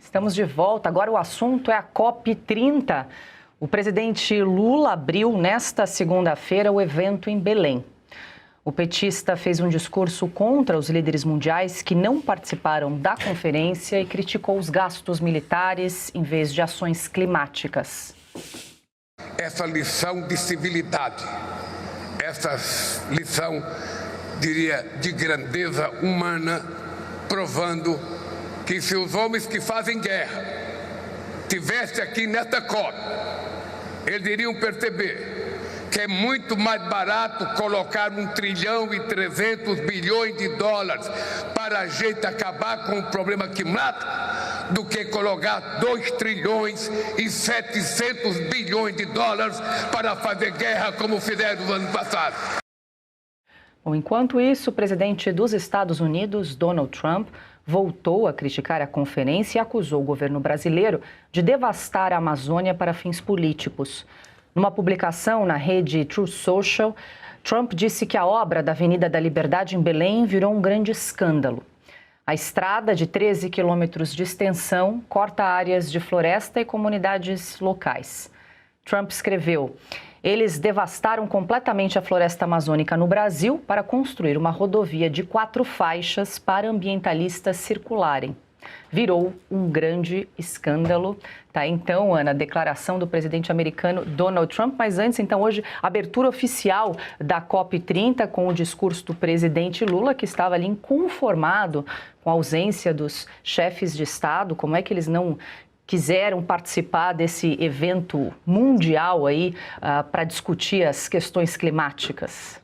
Estamos de volta. Agora o assunto é a COP30. O presidente Lula abriu nesta segunda-feira o evento em Belém. O petista fez um discurso contra os líderes mundiais que não participaram da conferência e criticou os gastos militares em vez de ações climáticas. Essa lição de civilidade, essa lição, diria, de grandeza humana, provando que se os homens que fazem guerra estivessem aqui nesta COP, eles iriam perceber que é muito mais barato colocar 1,3 trilhão para a gente acabar com o problema climático do que colocar 2,7 trilhões para fazer guerra como fizeram no ano passado. Bom, enquanto isso, o presidente dos Estados Unidos, Donald Trump, voltou a criticar a conferência e acusou o governo brasileiro de devastar a Amazônia para fins políticos. Numa publicação na rede Truth Social, Trump disse que a obra da Avenida da Liberdade em Belém virou um grande escândalo. A estrada, de 13 quilômetros de extensão, corta áreas de floresta e comunidades locais. Trump escreveu: eles devastaram completamente a floresta amazônica no Brasil para construir uma rodovia de 4 faixas para ambientalistas circularem. Virou um grande escândalo. Tá, então, Ana, a declaração do presidente americano Donald Trump. Mas antes, então, hoje, abertura oficial da COP30 com o discurso do presidente Lula, que estava ali inconformado com a ausência dos chefes de Estado. Como é que eles não quiseram participar desse evento mundial aí para discutir as questões climáticas?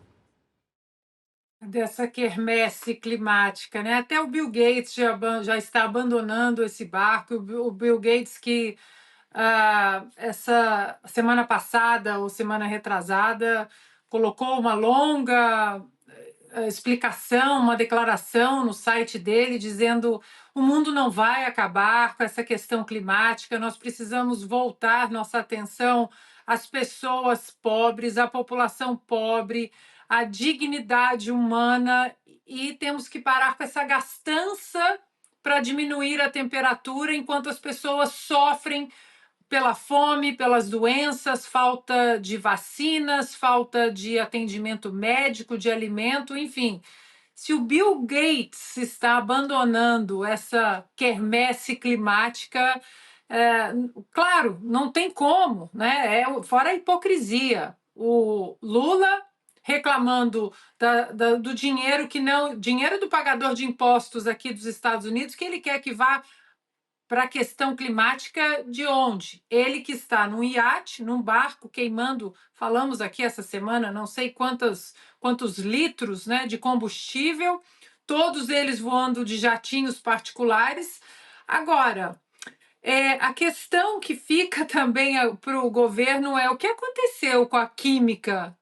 Dessa quermesse climática, né? Até o Bill Gates já está abandonando esse barco. O Bill Gates que essa semana passada ou semana retrasada colocou uma longa explicação, uma declaração no site dele dizendo: o mundo não vai acabar com essa questão climática, nós precisamos voltar nossa atenção às pessoas pobres, à população pobre, à dignidade humana, e temos que parar com essa gastança para diminuir a temperatura enquanto as pessoas sofrem pela fome, pelas doenças, falta de vacinas, falta de atendimento médico, de alimento, enfim. Se o Bill Gates está abandonando essa quermesse climática, claro, não tem como, né? Fora a hipocrisia. O Lula reclamando do dinheiro que não, dinheiro do pagador de impostos aqui dos Estados Unidos, que ele quer que vá para a questão climática de onde? Ele que está num iate, num barco, queimando, falamos aqui essa semana, não sei quantos litros, né, de combustível, todos eles voando de jatinhos particulares. Agora, a questão que fica também para o governo é o que aconteceu com a química,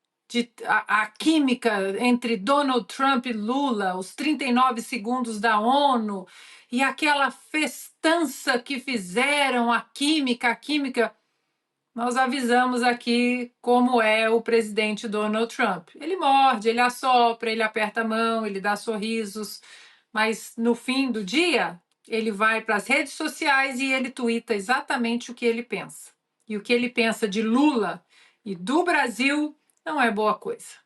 a química entre Donald Trump e Lula, os 39 segundos da ONU, e aquela festança que fizeram, a química. Nós avisamos aqui como é o presidente Donald Trump. Ele morde, ele assopra, ele aperta a mão, ele dá sorrisos, mas no fim do dia, ele vai para as redes sociais e ele tuita exatamente o que ele pensa. E o que ele pensa de Lula e do Brasil não é boa coisa.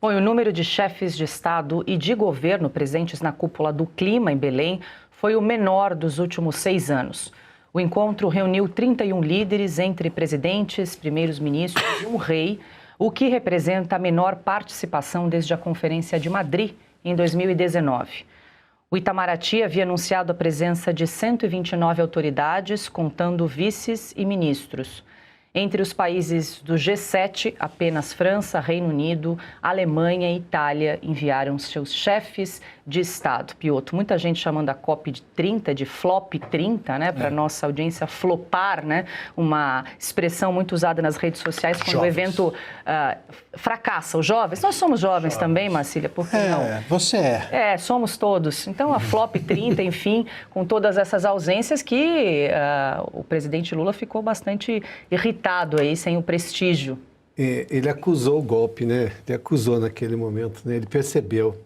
Bom, e o número de chefes de Estado e de governo presentes na cúpula do clima em Belém foi o menor dos últimos 6 anos. O encontro reuniu 31 líderes, entre presidentes, primeiros ministros e um rei, o que representa a menor participação desde a Conferência de Madrid, em 2019. O Itamaraty havia anunciado a presença de 129 autoridades, contando vices e ministros. Entre os países do G7, apenas França, Reino Unido, Alemanha e Itália enviaram seus chefes de Estado. Piotr, muita gente chamando a COP30 de Flop 30, né? Para nossa audiência, flopar, né? Uma expressão muito usada nas redes sociais quando o evento fracassa. Os jovens, nós somos jovens também, Marcília, por que não? Você é. Somos todos. Então, a Flop 30, enfim, com todas essas ausências que o presidente Lula ficou bastante irritado aí, sem o prestígio. Ele acusou o golpe, né? Ele acusou naquele momento, né? Ele percebeu.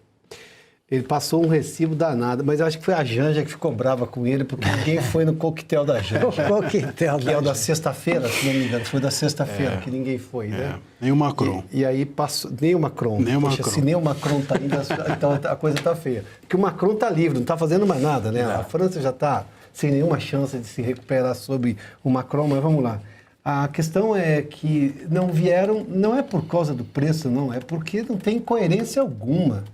Ele passou um recibo danado, mas eu acho que foi a Janja que ficou brava com ele, porque ninguém foi no coquetel da Janja. O coquetel que é o da sexta-feira, se não me engano. Foi da sexta-feira que ninguém foi, né? Nem o Macron. E aí passou... Nem o Macron. Nem o Poxa, Macron. se nem o Macron tá indo, então a coisa tá feia. Porque o Macron tá livre, não tá fazendo mais nada, né? A França já tá sem nenhuma chance de se recuperar sobre o Macron, mas vamos lá. A questão é que não vieram, não é por causa do preço, não, é porque não tem coerência alguma.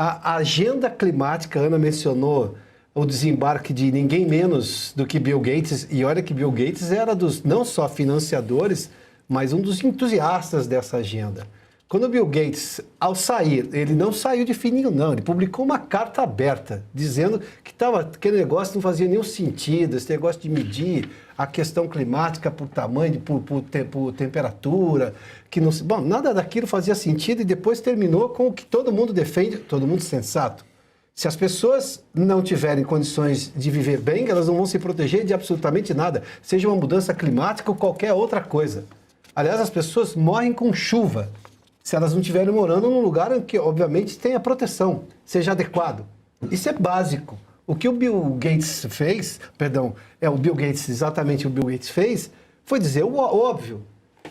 A agenda climática, a Ana mencionou o desembarque de ninguém menos do que Bill Gates, e olha que Bill Gates era dos não só financiadores, mas um dos entusiastas dessa agenda. Quando o Bill Gates, ao sair, ele não saiu de fininho, não, ele publicou uma carta aberta, dizendo que aquele negócio não fazia nenhum sentido, esse negócio de medir a questão climática por tamanho, por temperatura, que não... Bom, nada daquilo fazia sentido e depois terminou com o que todo mundo defende, todo mundo sensato. Se as pessoas não tiverem condições de viver bem, elas não vão se proteger de absolutamente nada, seja uma mudança climática ou qualquer outra coisa. Aliás, as pessoas morrem com chuva, se elas não estiverem morando num lugar em que, obviamente, tenha proteção, seja adequado. Isso é básico. O que o Bill Gates fez, exatamente o Bill Gates fez, foi dizer o óbvio.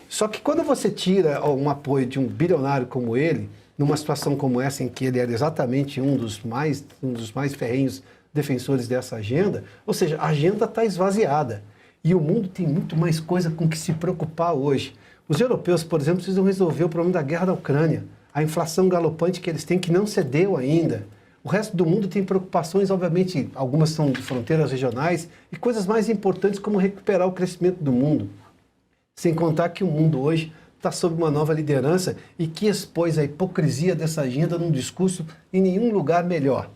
Só que quando você tira um apoio de um bilionário como ele, numa situação como essa, em que ele era exatamente um dos mais ferrenhos defensores dessa agenda, ou seja, a agenda está esvaziada. E o mundo tem muito mais coisa com que se preocupar hoje. Os europeus, por exemplo, precisam resolver o problema da guerra da Ucrânia, a inflação galopante que eles têm, que não cedeu ainda. O resto do mundo tem preocupações, obviamente, algumas são de fronteiras regionais, e coisas mais importantes como recuperar o crescimento do mundo. Sem contar que o mundo hoje está sob uma nova liderança e que expôs a hipocrisia dessa agenda num discurso em nenhum lugar melhor.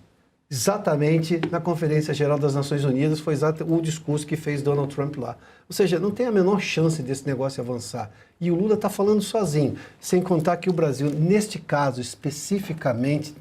Exatamente na Conferência Geral das Nações Unidas foi o discurso que fez Donald Trump lá. Ou seja, não tem a menor chance desse negócio avançar. E o Lula está falando sozinho, sem contar que o Brasil, neste caso especificamente,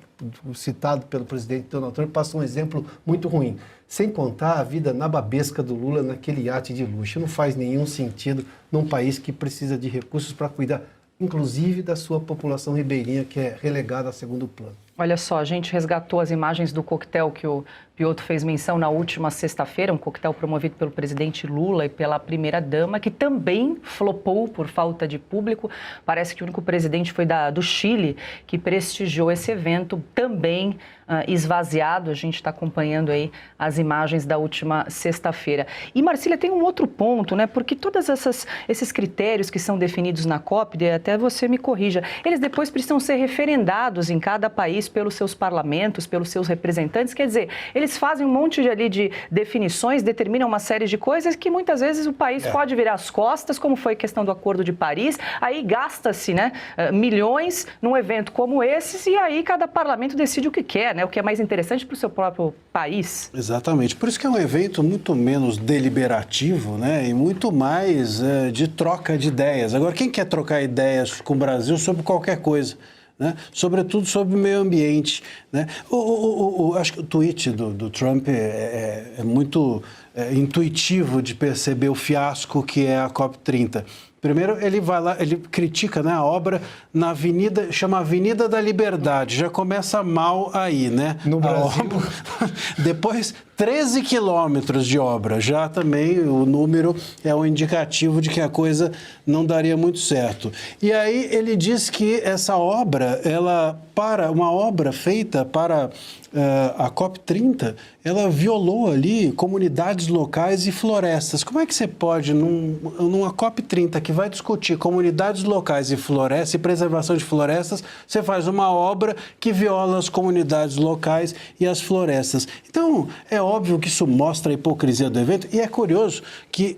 citado pelo presidente Donald Trump, passa um exemplo muito ruim. Sem contar a vida nababesca do Lula naquele iate de luxo. Não faz nenhum sentido num país que precisa de recursos para cuidar, inclusive da sua população ribeirinha, que é relegada a segundo plano. Olha só, a gente resgatou as imagens do coquetel que o Piotr fez menção na última sexta-feira, um coquetel promovido pelo presidente Lula e pela primeira-dama, que também flopou por falta de público. Parece que o único presidente foi do Chile que prestigiou esse evento, também esvaziado. A gente está acompanhando aí as imagens da última sexta-feira. E, Marcília, tem um outro ponto, né? Porque todos esses critérios que são definidos na COP, até você me corrija, eles depois precisam ser referendados em cada país pelos seus parlamentos, pelos seus representantes. Quer dizer, eles fazem um monte de definições, determinam uma série de coisas que muitas vezes o país pode virar as costas, como foi a questão do Acordo de Paris. Aí gasta-se, né, milhões num evento como esse e aí cada parlamento decide o que quer, né, o que é mais interessante para o seu próprio país. Exatamente. Por isso que é um evento muito menos deliberativo, né, e muito mais de troca de ideias. Agora, quem quer trocar ideias com o Brasil sobre qualquer coisa? Né? Sobretudo sobre o meio ambiente. Né? Acho que o tweet do Trump é muito intuitivo de perceber o fiasco que é a COP30. Primeiro, ele vai lá, ele critica, né, a obra na avenida, chama Avenida da Liberdade, já começa mal aí, né? No Brasil. Depois, 13 quilômetros de obra, já também o número é um indicativo de que a coisa não daria muito certo. E aí ele diz que essa obra, uma obra feita para a COP30, ela violou ali comunidades locais e florestas. Como é que você pode, numa COP30 que vai discutir comunidades locais e florestas e preservação de florestas, você faz uma obra que viola as comunidades locais e as florestas? Então, é óbvio que isso mostra a hipocrisia do evento, e é curioso que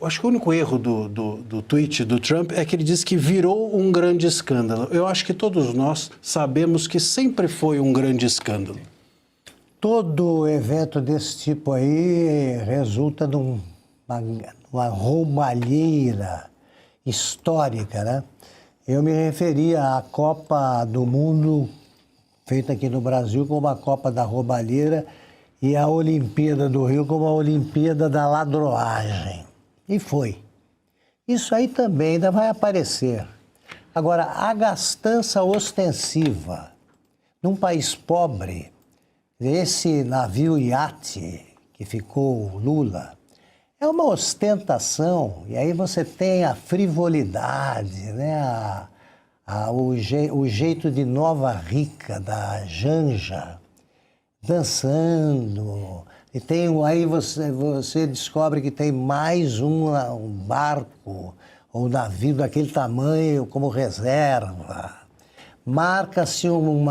acho que o único erro do tweet do Trump é que ele diz que virou um grande escândalo. Eu acho que todos nós sabemos que sempre foi um grande escândalo. Todo evento desse tipo aí resulta numa roubalheira histórica, né? Eu me referia à Copa do Mundo, feita aqui no Brasil, como a Copa da Roubalheira, e a Olimpíada do Rio como a Olimpíada da Ladroagem. E foi. Isso aí também ainda vai aparecer. Agora, a gastança ostensiva num país pobre, esse navio iate que ficou o Lula, é uma ostentação, e aí você tem a frivolidade, né? O jeito de Nova Rica, da Janja, dançando. E tem, aí você descobre que tem mais um barco ou navio daquele tamanho como reserva. Marca-se um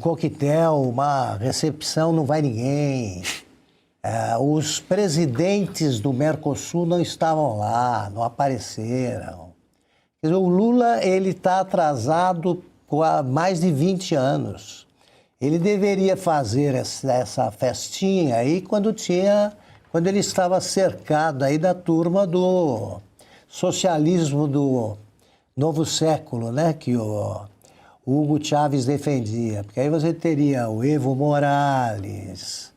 coquetel, uma recepção, não vai ninguém. Os presidentes do Mercosul não estavam lá, não apareceram. Quer dizer, o Lula está atrasado há mais de 20 anos. Ele deveria fazer essa festinha aí quando ele estava cercado aí da turma do socialismo do novo século, né? Que o Hugo Chávez defendia. Porque aí você teria o Evo Morales,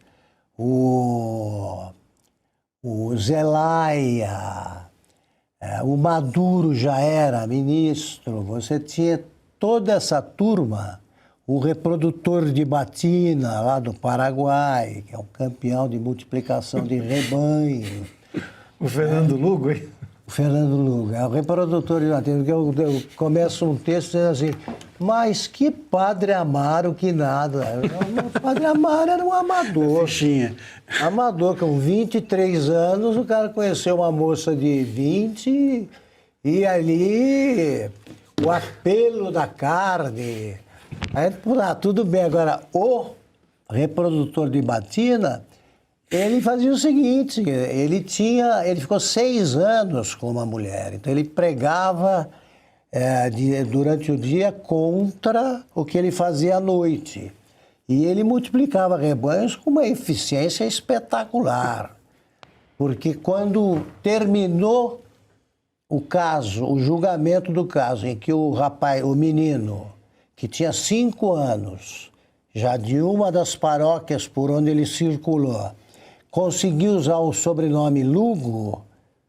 o Zelaya, o Maduro já era ministro, você tinha toda essa turma, o reprodutor de batina lá do Paraguai, que é um campeão de multiplicação de rebanho. O Fernando Lugo, hein? O Fernando Lugo, é o reprodutor de batina, porque eu começo um texto dizendo assim, mas que Padre Amaro que nada. O Padre Amaro era um amador. Fichinha. Amador, com 23 anos, o cara conheceu uma moça de 20 e ali o apelo da carne. Aí, tudo bem. Agora, o reprodutor de batina, ele fazia o seguinte, ele ficou 6 anos com uma mulher, então ele pregava durante o dia contra o que ele fazia à noite. E ele multiplicava rebanhos com uma eficiência espetacular. Porque quando terminou o caso, o julgamento do caso, em que o menino, que tinha 5 anos, já de uma das paróquias por onde ele circulou, conseguiu usar o sobrenome Lugo,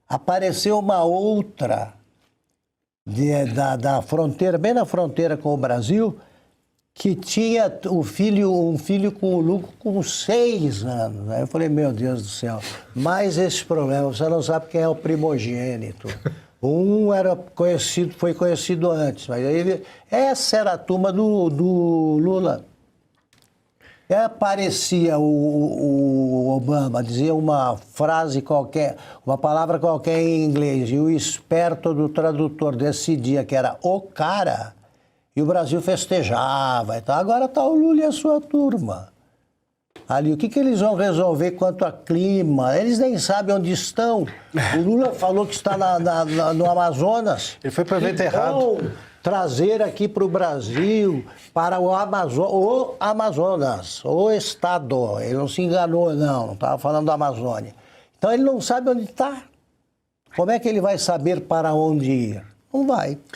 apareceu uma outra da fronteira, bem na fronteira com o Brasil, que tinha um filho com o Lugo com 6 anos. Aí eu falei, meu Deus do céu, mais esse problema, você não sabe quem é o primogênito. Um foi conhecido antes, mas aí essa era a turma do Lula. Aparecia o Obama, dizia uma frase qualquer, uma palavra qualquer em inglês, e o esperto do tradutor decidia que era o cara, e o Brasil festejava e tal. Agora está o Lula e a sua turma. Ali, o que eles vão resolver quanto a clima? Eles nem sabem onde estão. O Lula falou que está no Amazonas. Ele foi para o evento errado. Trazer aqui para o Brasil, para o Amazonas, o Estado. Ele não se enganou, não estava falando da Amazônia. Então ele não sabe onde está. Como é que ele vai saber para onde ir? Não vai.